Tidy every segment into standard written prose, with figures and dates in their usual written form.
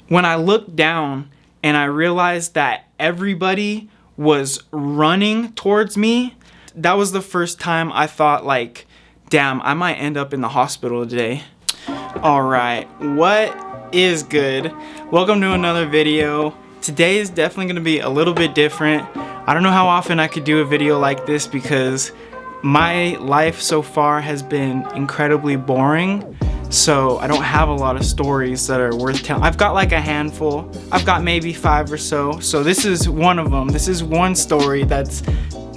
when I looked down and I realized that everybody was running towards me, that was the first time I thought like, damn, I might end up in the hospital today. Alright, what is good? Welcome to another video. Today is definitely going to be a little bit different. I don't know how often I could do a video like this because my life so far has been incredibly boring. So I don't have a lot of stories that are worth telling. I've got like a handful. I've got maybe 5 or so. So this is one of them. This is one story that's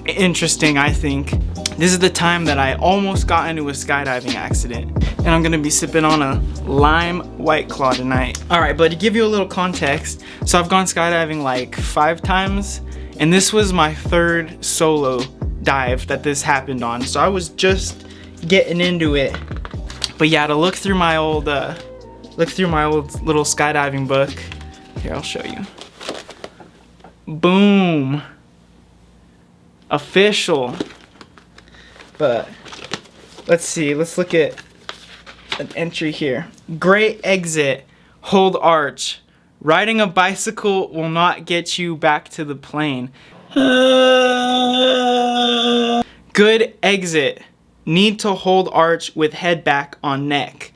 interesting, I think. This is the time that I almost got into a skydiving accident. And I'm gonna be sipping on a lime White Claw tonight. Alright, but to give you a little context, so I've gone skydiving like 5 times. And this was my 3rd solo dive that this happened on. So I was just getting into it. But yeah, to look through my old little skydiving book. Here, I'll show you. Boom. Official. But let's see. Let's look at an entry here. Great exit. Hold arch. Riding a bicycle will not get you back to the plane. Good exit. Need to hold arch with head back on neck.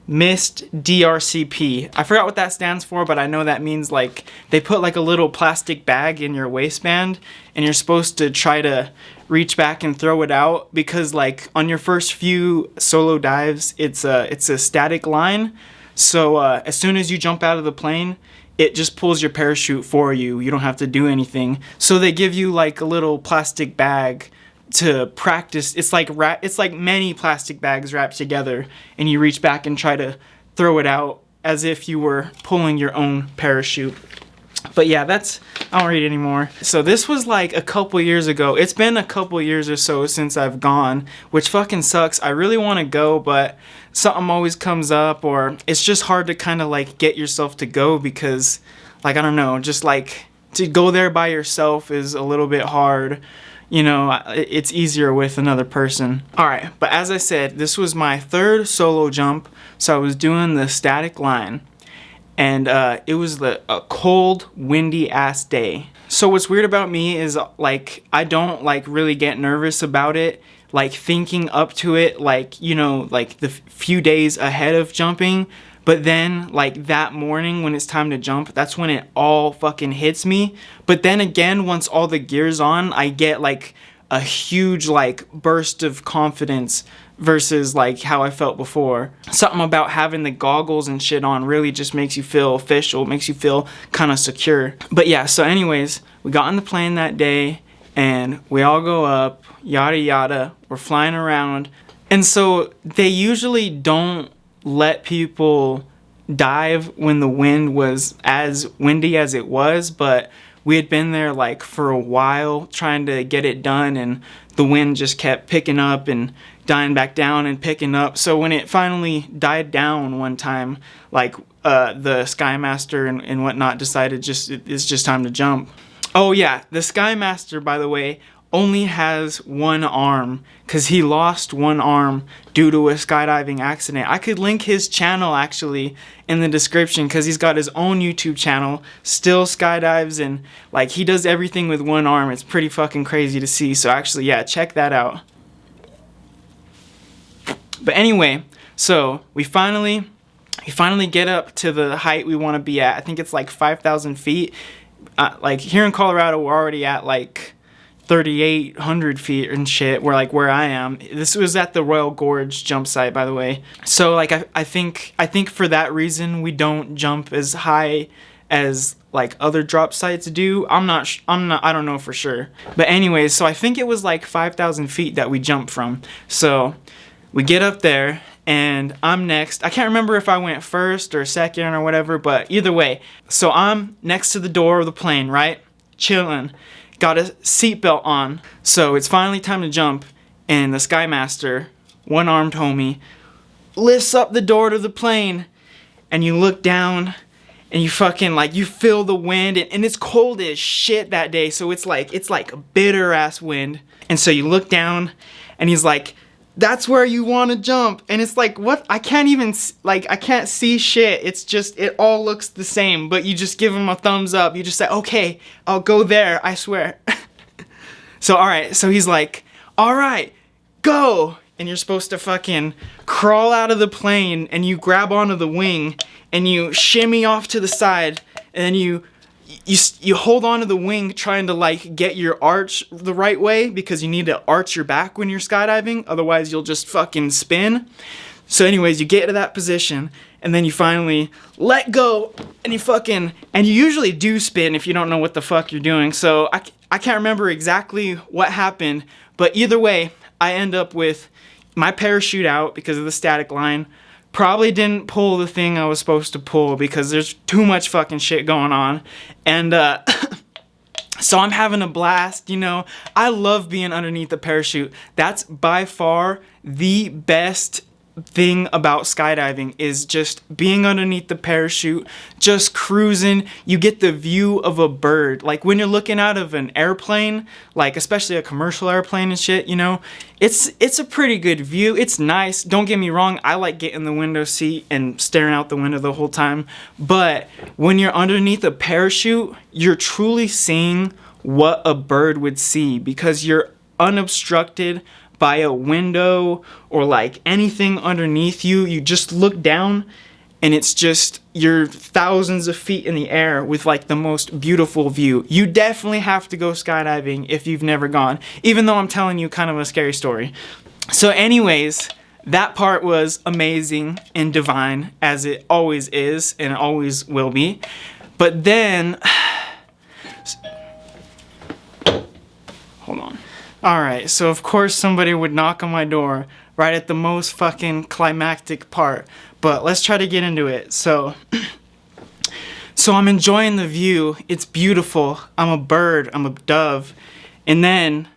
Missed DRCP. I forgot what that stands for, but I know that means like they put like a little plastic bag in your waistband and you're supposed to try to reach back and throw it out because like on your first few solo dives it's a static line. So as soon as you jump out of the plane, it just pulls your parachute for you. You don't have to do anything. So they give you like a little plastic bag to practice. It's like many plastic bags wrapped together, and you reach back and try to throw it out as if you were pulling your own parachute. But yeah, I don't read anymore. So this was like a couple years ago. It's been a couple years or so since I've gone, which fucking sucks. I really want to go, but something always comes up, or it's just hard to kind of like get yourself to go because like, I don't know, just like to go there by yourself is a little bit hard. You know, it's easier with another person. Alright, but as I said, this was my 3rd solo jump, so I was doing the static line. And it was a cold, windy ass day. So what's weird about me is like, I don't like really get nervous about it. Like thinking up to it, like, you know, like the few days ahead of jumping. But then, like, that morning when it's time to jump, that's when it all fucking hits me. But then again, once all the gear's on, I get, like, a huge, like, burst of confidence versus, like, how I felt before. Something about having the goggles and shit on really just makes you feel official, makes you feel kind of secure. But yeah, so anyways, we got on the plane that day, and we all go up, yada yada, we're flying around. And so they usually don't let people dive when the wind was as windy as it was, but we had been there like for a while trying to get it done, and the wind just kept picking up and dying back down and picking up. So when it finally died down one time, like the Skymaster and whatnot decided it's just time to jump. Oh yeah, the Skymaster, by the way, only has one arm because he lost one arm due to a skydiving accident. I could link his channel actually in the description because he's got his own YouTube channel, still skydives, and like he does everything with one arm. It's pretty fucking crazy to see. So actually, yeah, check that out. But anyway, so we finally get up to the height we want to be at. I think it's like 5,000 feet. Like here in Colorado, we're already at like 3,800 feet and shit, where I am. This was at the Royal Gorge jump site, by the way. So like I think for that reason we don't jump as high as like other drop sites do. I don't know for sure. But anyways, so I think it was like 5,000 feet that we jumped from. So we get up there and I'm next. I can't remember if I went first or second or whatever, but either way. So I'm next to the door of the plane, right? Chilling. Got a seatbelt on. So it's finally time to jump, and the Skymaster, one-armed homie, lifts up the door to the plane, and you look down and you fucking like, you feel the wind, and it's cold as shit that day. So it's like a bitter ass wind. And so you look down and he's like, that's where you want to jump. And it's like, what? I can't even, like, I can't see shit. It's just, it all looks the same, but you just give him a thumbs up. You just say, okay, I'll go there, I swear. So, all right, so he's like, all right, go. And you're supposed to fucking crawl out of the plane, and you grab onto the wing, and you shimmy off to the side, and then you hold onto the wing trying to like get your arch the right way, because you need to arch your back when you're skydiving, otherwise you'll just fucking spin. So anyways, you get to that position, and then you finally let go, and you usually do spin if you don't know what the fuck you're doing. So I can't remember exactly what happened, but either way, I end up with my parachute out because of the static line. Probably didn't pull the thing I was supposed to pull because there's too much fucking shit going on. And so I'm having a blast, you know. I love being underneath the parachute. That's by far the best thing about skydiving, is just being underneath the parachute, just cruising. You get the view of a bird. Like when you're looking out of an airplane, like especially a commercial airplane and shit, you know, it's a pretty good view. It's nice. Don't get me wrong, I like getting the window seat and staring out the window the whole time. But when you're underneath a parachute, you're truly seeing what a bird would see, because you're unobstructed by a window or like anything underneath you. You just look down, and it's just, you're thousands of feet in the air with like the most beautiful view. You definitely have to go skydiving if you've never gone, even though I'm telling you kind of a scary story. So anyways, that part was amazing and divine, as it always is and it always will be. But then hold on. Alright, so of course somebody would knock on my door right at the most fucking climactic part. But let's try to get into it. So I'm enjoying the view. It's beautiful. I'm a bird. I'm a dove. And then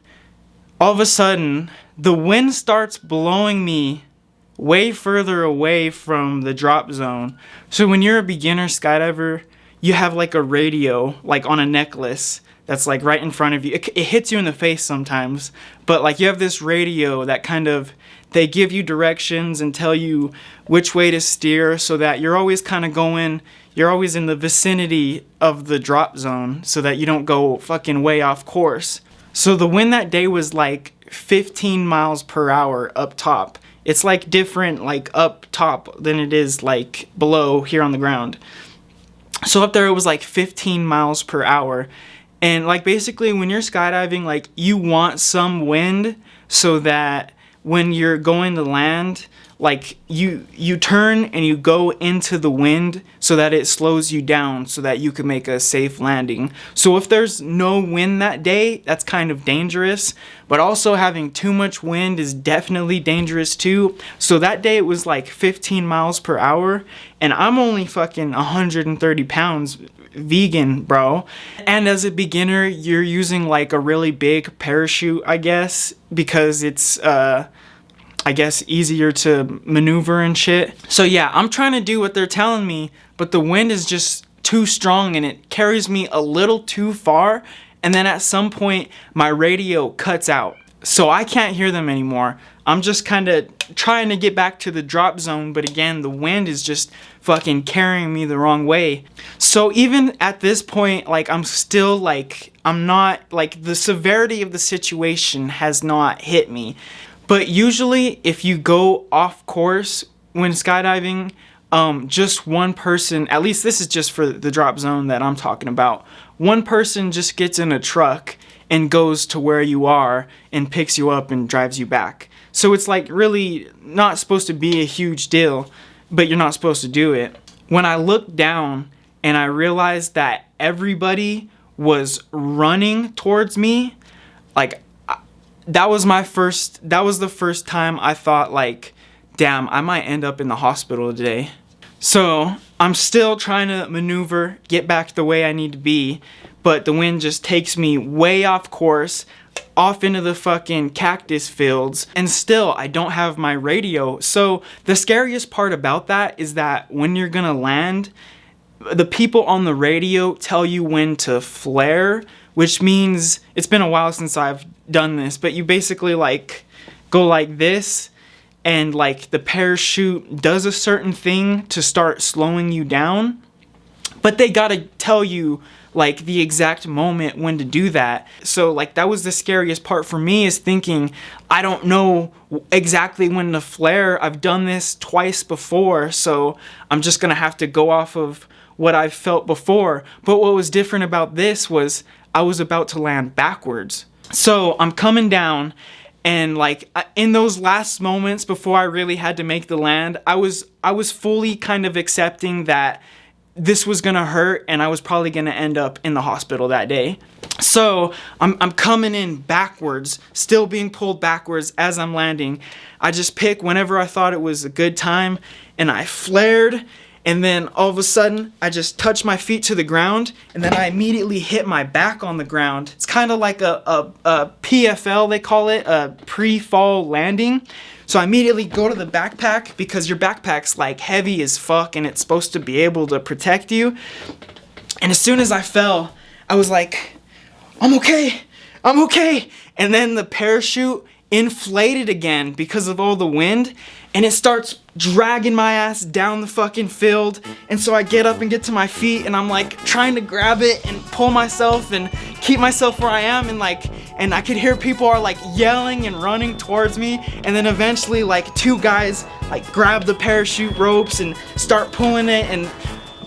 all of a sudden, the wind starts blowing me way further away from the drop zone. So when you're a beginner skydiver, you have like a radio, like on a necklace, that's like right in front of you. It hits you in the face sometimes, but like you have this radio that kind of, they give you directions and tell you which way to steer, so that you're always kind of going, you're always in the vicinity of the drop zone, so that you don't go fucking way off course. So the wind that day was like 15 miles per hour up top. It's like different like up top than it is like below here on the ground. So up there it was like 15 miles per hour. And like basically when you're skydiving, like you want some wind so that when you're going to land, like you turn and you go into the wind so that it slows you down so that you can make a safe landing. So if there's no wind that day, that's kind of dangerous, but also having too much wind is definitely dangerous too. So that day it was like 15 miles per hour, and I'm only fucking 130 pounds vegan, bro. And as a beginner, you're using like a really big parachute, I guess, because it's I guess easier to maneuver and shit. So yeah, I'm trying to do what they're telling me, but the wind is just too strong and it carries me a little too far, and then at some point my radio cuts out, so I can't hear them anymore. I'm just kind of trying to get back to the drop zone, but again, the wind is just fucking carrying me the wrong way. So even at this point, like I'm still like, I'm not, like the severity of the situation has not hit me. But usually if you go off course when skydiving, just one person, at least this is just for the drop zone that I'm talking about, one person just gets in a truck and goes to where you are and picks you up and drives you back. So it's like really not supposed to be a huge deal, but you're not supposed to do it. When I looked down and I realized that everybody was running towards me, like that was the first time I thought like, damn, I might end up in the hospital today. So I'm still trying to maneuver, get back the way I need to be, but the wind just takes me way off course, off into the fucking cactus fields, and still I don't have my radio. So the scariest part about that is that when you're gonna land, the people on the radio tell you when to flare, which means, it's been a while since I've done this, but you basically like go like this, and like the parachute does a certain thing to start slowing you down, but they gotta tell you like the exact moment when to do that. So like that was the scariest part for me, is thinking I don't know exactly when to flare. I've done this twice before, so I'm just gonna have to go off of what I've felt before. But what was different about this was I was about to land backwards. So I'm coming down, and like in those last moments before I really had to make the land, I was fully kind of accepting that this was gonna hurt and I was probably gonna end up in the hospital that day. So I'm coming in backwards, still being pulled backwards as I'm landing. I just pick whenever I thought it was a good time, and I flared, and then all of a sudden I just touch my feet to the ground, and then I immediately hit my back on the ground. It's kind of like a PFL, they call it, a pre-fall landing. So I immediately go to the backpack, because your backpack's like heavy as fuck and it's supposed to be able to protect you. And as soon as I fell, I was like, I'm okay. And then the parachute inflated again because of all the wind, and it starts dragging my ass down the fucking field. And so I get up and get to my feet, and I'm like trying to grab it and pull myself and keep myself where I am, and I could hear people are like yelling and running towards me. And then eventually like two guys like grab the parachute ropes and start pulling it and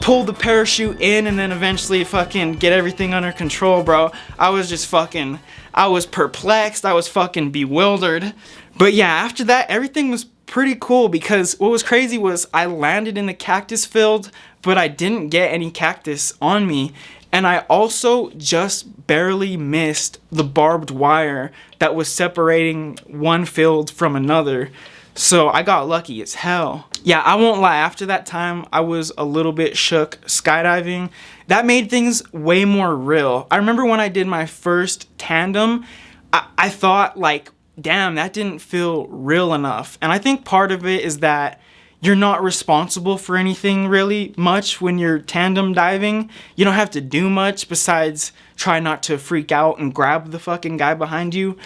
pull the parachute in, and then eventually fucking get everything under control, bro. I was perplexed, I was fucking bewildered. But yeah, after that, everything was pretty cool, because what was crazy was I landed in the cactus field, but I didn't get any cactus on me. And I also just barely missed the barbed wire that was separating one field from another. So I got lucky as hell. Yeah, I won't lie, after that time, I was a little bit shook skydiving. That made things way more real. I remember when I did my first tandem, I thought like, damn, that didn't feel real enough. And I think part of it is that you're not responsible for anything really much when you're tandem diving. You don't have to do much besides try not to freak out and grab the fucking guy behind you.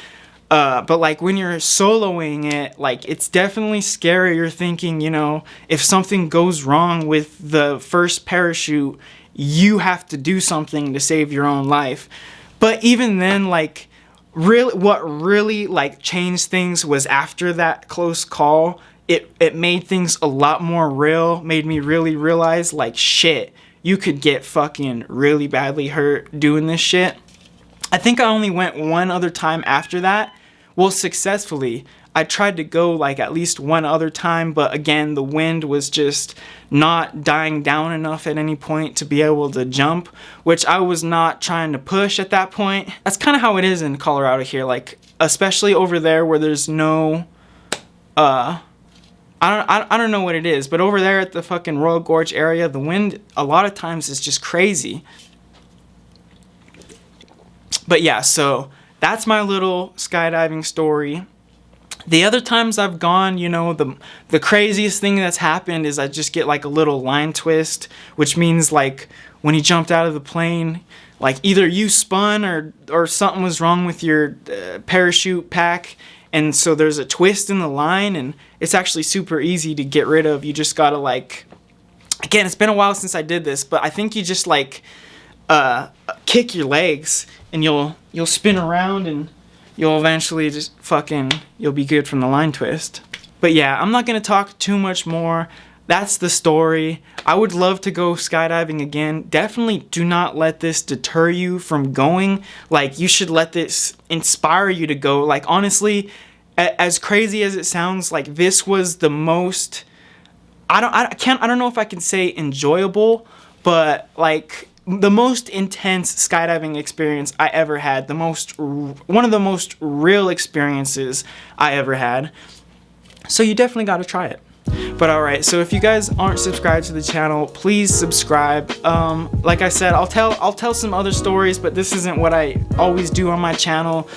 But like when you're soloing it, like it's definitely scary. You're thinking, you know, if something goes wrong with the first parachute, you have to do something to save your own life. But even then, like what really like changed things was after that close call, it made things a lot more real, made me really realize like shit, you could get fucking really badly hurt doing this shit. I think I only went one other time after that. Well, successfully. I tried to go like at least one other time, but again, the wind was just not dying down enough at any point to be able to jump, which I was not trying to push at that point. That's kind of how it is in Colorado here, like especially over there where there's no I don't know what it is, but over there at the fucking Royal Gorge area, the wind a lot of times is just crazy. But yeah, so that's my little skydiving story. The other times I've gone, you know, the craziest thing that's happened is I just get like a little line twist, which means like when you jumped out of the plane, like either you spun or something was wrong with your parachute pack, and so there's a twist in the line, and it's actually super easy to get rid of. You just gotta like, again, it's been a while since I did this, but I think you just like kick your legs and you'll spin around and you'll eventually just you'll be good from the line twist. But yeah, I'm not gonna talk too much more. That's the story. I would love to go skydiving again. Definitely do not let this deter you from going. Like, you should let this inspire you to go. Like, honestly, as crazy as it sounds, like this was the most, I don't know if I can say enjoyable, but like the most intense skydiving experience I ever had. One of the most real experiences I ever had. So you definitely got to try it. But alright, so if you guys aren't subscribed to the channel, please subscribe. Like I said, I'll tell some other stories, but this isn't what I always do on my channel.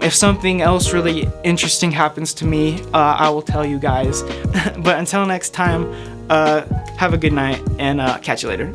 If something else really interesting happens to me, I will tell you guys. But until next time, have a good night, and catch you later.